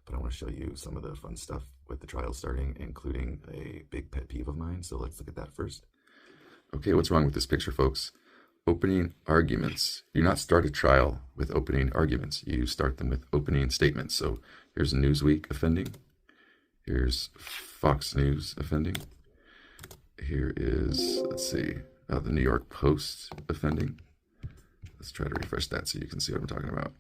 but I want to show you some of the fun stuff with the trial starting, including a big pet peeve of mine. So let's look at that first. Okay, what's wrong with this picture, folks? Opening arguments. You do not start a trial with opening arguments. You start them with opening statements. So here's Newsweek offending. Here's Fox News offending. Here is, let's see, the New York Post offending. Let's try to refresh that so you can see what I'm talking about.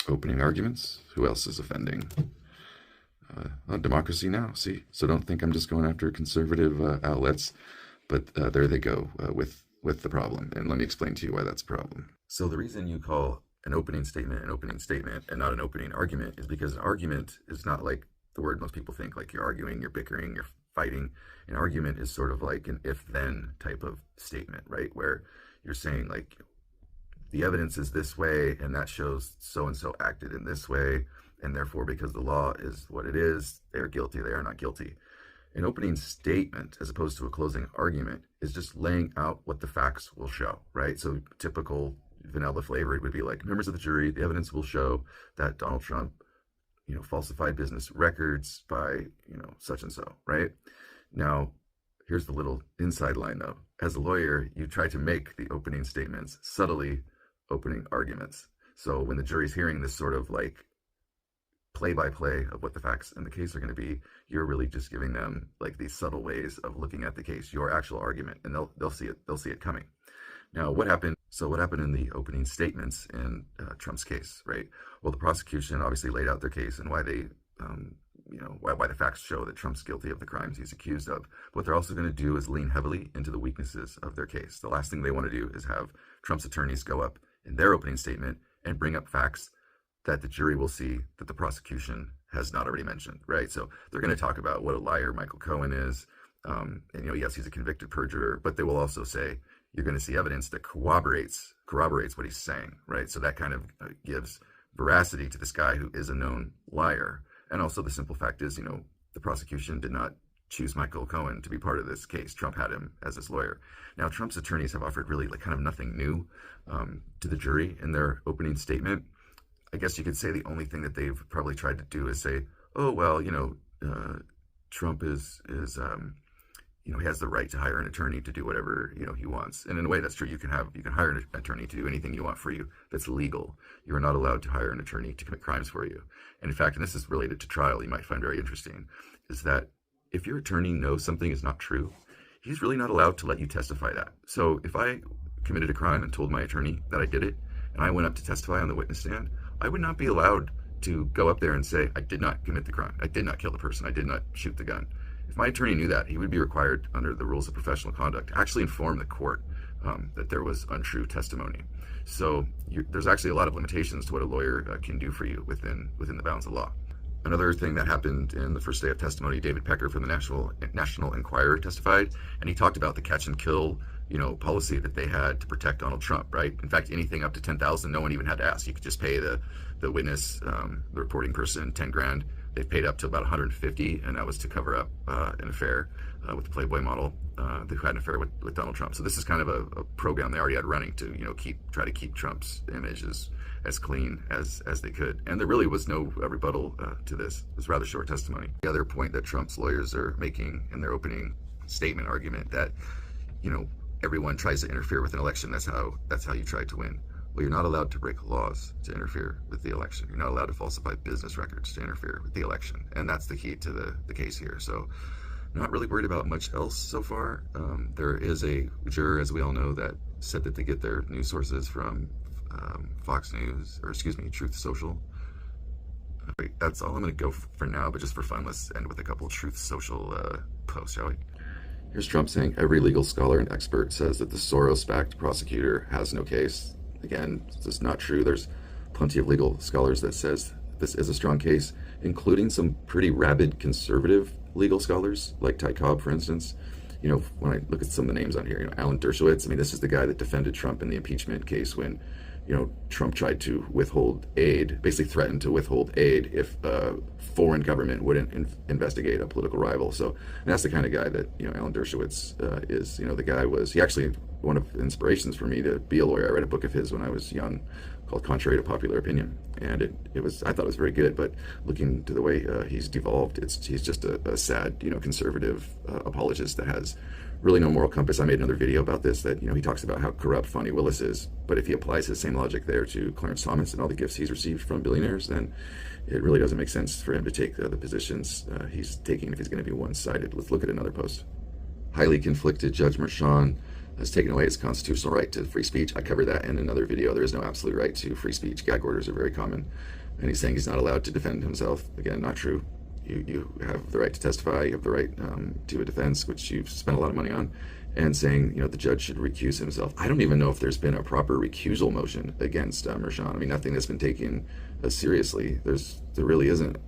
Opening arguments. Who else is offending? Democracy Now! See, so don't think I'm just going after conservative outlets, but there they go with the problem. And let me explain to you why that's a problem. So the reason you call an opening statement and not an opening argument is because an argument is not like the word most people think, like you're arguing, you're bickering, you're fighting. An argument is sort of like an if-then type of statement, right? Where you're saying like, the evidence is this way, and that shows so-and-so acted in this way, and therefore, because the law is what it is, they're guilty, they are not guilty. An opening statement, as opposed to a closing argument, is just laying out what the facts will show, right? So typical vanilla flavor, it would be like, members of the jury, the evidence will show that Donald Trump, falsified business records by, such and so, right? Now, here's the little inside line though. As a lawyer, you try to make the opening statements subtly opening arguments. So when the jury's hearing this sort of like play-by-play of what the facts in the case are going to be, you're really just giving them like these subtle ways of looking at the case, your actual argument, and they'll see it coming. Now, what happened? So what happened in the opening statements in Trump's case, right? Well, the prosecution obviously laid out their case and why they, why the facts show that Trump's guilty of the crimes he's accused of. What they're also going to do is lean heavily into the weaknesses of their case. The last thing they want to do is have Trump's attorneys go up in their opening statement and bring up facts that the jury will see that the prosecution has not already mentioned, right? So they're going to talk about what a liar Michael Cohen is. And, yes, he's a convicted perjurer, but they will also say, you're going to see evidence that corroborates what he's saying, right? So that kind of gives veracity to this guy who is a known liar. And also the simple fact is, the prosecution did not choose Michael Cohen to be part of this case. Trump had him as his lawyer. Now, Trump's attorneys have offered really like kind of nothing new to the jury in their opening statement. I guess you could say the only thing that they've probably tried to do is say, oh, well, Trump is he has the right to hire an attorney to do whatever, he wants. And in a way, that's true. You can hire an attorney to do anything you want for you that's legal. You are not allowed to hire an attorney to commit crimes for you. And in fact, and this is related to trial, you might find very interesting, is that if your attorney knows something is not true, he's really not allowed to let you testify that. So if I committed a crime and told my attorney that I did it, and I went up to testify on the witness stand, I would not be allowed to go up there and say, I did not commit the crime. I did not kill the person. I did not shoot the gun. If my attorney knew that, he would be required under the rules of professional conduct to actually inform the court that there was untrue testimony. So there's actually a lot of limitations to what a lawyer can do for you within the bounds of law. Another thing that happened in the first day of testimony, David Pecker from the National Enquirer testified, and he talked about the catch and kill, policy that they had to protect Donald Trump, right? In fact, anything up to $10,000, no one even had to ask. You could just pay the witness, the reporting person, 10 grand. They've paid up to about 150, and that was to cover up an affair with the Playboy model who had an affair with Donald Trump. So this is kind of a program they already had running to, try to keep Trump's image as clean as they could. And there really was no rebuttal to this. It was rather short testimony. The other point that Trump's lawyers are making in their opening statement argument that, everyone tries to interfere with an election. That's how you try to win. Well, you're not allowed to break laws to interfere with the election. You're not allowed to falsify business records to interfere with the election. And that's the key to the case here. So not really worried about much else so far. There is a juror, as we all know, that said that they get their news sources from Fox News, Truth Social. That's all I'm going to go for now, but just for fun, let's end with a couple of Truth Social posts, shall we? Here's Trump saying every legal scholar and expert says that the Soros-backed prosecutor has no case. Again, this is not true. There's plenty of legal scholars that says this is a strong case, including some pretty rabid conservative legal scholars, like Ty Cobb, for instance. When I look at some of the names on here, Alan Dershowitz, this is the guy that defended Trump in the impeachment case when, Trump tried to withhold aid, basically threatened to withhold aid if a foreign government wouldn't investigate a political rival. So that's the kind of guy that, Alan Dershowitz is. He actually one of the inspirations for me to be a lawyer. I read a book of his when I was young called Contrary to Popular Opinion. And it was, I thought it was very good, but looking to the way he's devolved, he's just a sad, conservative apologist that has really no moral compass. I made another video about this that, he talks about how corrupt Fonnie Willis is, but if he applies his same logic there to Clarence Thomas and all the gifts he's received from billionaires, then it really doesn't make sense for him to take the positions he's taking if he's going to be one-sided. Let's look at another post. Highly conflicted Judge Merchan has taken away his constitutional right to free speech. I covered that in another video. There is no absolute right to free speech. Gag orders are very common. And he's saying he's not allowed to defend himself. Again, not true. You have the right to testify. You have the right to a defense, which you've spent a lot of money on. And saying, the judge should recuse himself. I don't even know if there's been a proper recusal motion against Merchan. I mean, nothing that's been taken seriously. There really isn't,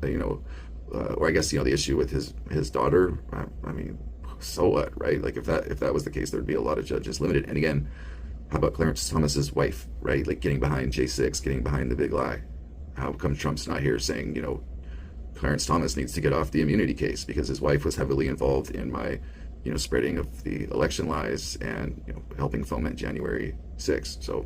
or I guess, the issue with his daughter, I mean, so what, right? Like if that was the case, there'd be a lot of judges limited. And again, how about Clarence Thomas's wife, right? Like getting behind J6, getting behind the big lie. How come Trump's not here saying, Clarence Thomas needs to get off the immunity case because his wife was heavily involved in my, spreading of the election lies and, helping foment January 6th. So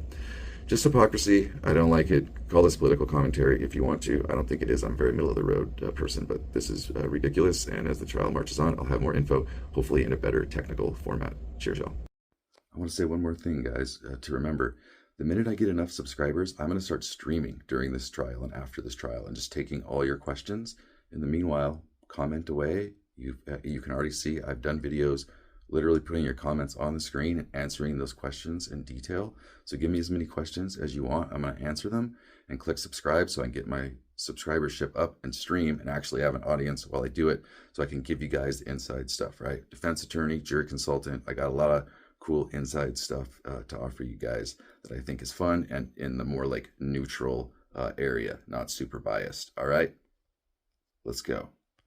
just hypocrisy. I don't like it. Call this political commentary if you want to. I don't think it is. I'm a very middle of the road person, but this is ridiculous. And as the trial marches on, I'll have more info, hopefully in a better technical format. Cheers, y'all. I want to say one more thing, guys, to remember. The minute I get enough subscribers, I'm going to start streaming during this trial and after this trial and just taking all your questions. In the meanwhile, comment away. You can already see I've done videos literally putting your comments on the screen and answering those questions in detail. So give me as many questions as you want. I'm going to answer them, and click subscribe so I can get my subscribership up and stream and actually have an audience while I do it so I can give you guys the inside stuff, right? Defense attorney, jury consultant. I got a lot of cool inside stuff to offer you guys that I think is fun and in the more like neutral area, not super biased. All right, let's go.